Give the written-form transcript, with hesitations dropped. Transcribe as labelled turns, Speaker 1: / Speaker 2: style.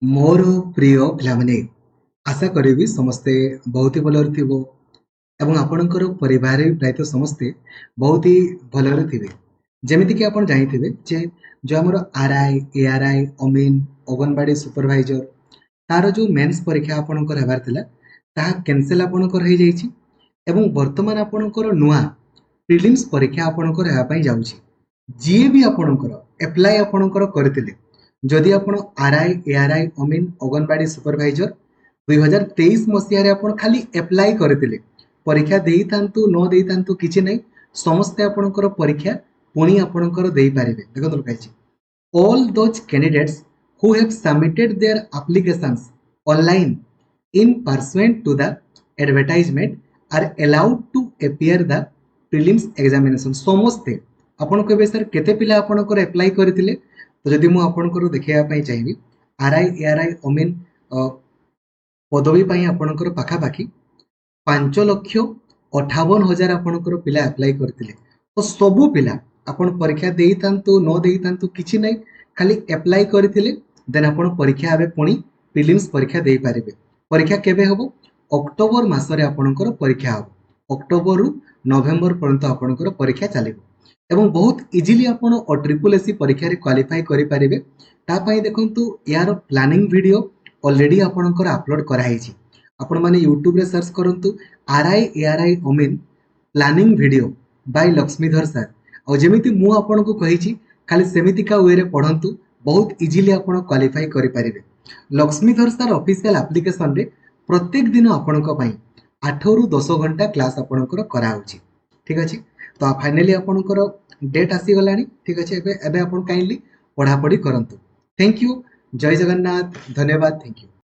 Speaker 1: मोर प्रिय पिलामाने आशा करी समस्ते बहुत ही भलरे थिबो एवं आपणकर परिवार प्रायतः समस्ते बहुत ही भलरे थिबे। जेमिति कि आपण जानिथिबे जे जो हमर आरआई एआरआई अमीन अंगनवाड़ी सुपरवाइजर तार जो मेंस परीक्षा आपणकर हेबार थिला ताहा कैंसिल आपणकर हे जाईछि एवं वर्तमान आपणकर नुआ प्रिलिम्स परीक्षा आपणकर हेबा पई जाउछि। जीए भी आपणकर एप्लाई आपणकर करथिले जदि आपण आरआई एआरआई अमीन अंगनवाड़ी सुपरवाइजर 2023 मसीह आपण खाली एप्लाई करथिले परीक्षा देई थांतु न देई थांतु किछि नै समस्त आपणकर परीक्षा पुणी आपणकर देई पारिबे। देखंतु कहछि all those candidates who have submitted their applications online in pursuant to the advertisement are allowed to appear the prelims examination। समस्ते आपण कहबे सर केते पिला आपणकर एप्लाई करथिले तो जदि मु आपणकर देखिया पई चाहिबी आरआई एआरआई अमीन पदवी पई आपणकर पाखा पाखी 5,58,000 आपणकर पिला अप्लाई करथिले। तो सबु पिला आपण परीक्षा देई थांतु न देई थांतु किछि नै खाली अप्लाई करथिले देन आपण परीक्षा आबे पुणी प्रिलिम्स परीक्षा देई पारिबे। परीक्षा केबे हबो अक्टोबर मासरे आपणकर परीक्षा हबो। अक्टोबर रु नवेम्बर पर्यंत आपणकर परीक्षा चलिबो एवं बहुत इजीली आपण ट्रिपल एससी परीक्षा रे क्वालिफाई करि पारिबे। ता पई देखंतु यार प्लानिंग वीडियो ऑलरेडी आपणकर अपलोड कराइछि। आपण माने यूट्यूब रे सर्च करंतु RI ARI Amin planning video by Lakshmidhar sir और जेमिति मु आपनको कहिछि खाली सेमितिका वे रे पढंतु बहुत इजीली आपण क्वालिफाई करि पारिबे। लक्ष्मीधर सर ऑफिशियल एप्लीकेशन रे प्रत्येक दिन आपनको पई 8 रु 10 घंटा क्लास आपणकर करा होछि। ठीक अछि तो फाइनली आपणकर डेट आसी गलानी। ठीक अछि एबे एबे आपण काइंडली पढा पढी करंतु। Thank you. जय जगन्नाथ। धन्यवाद। Thank you.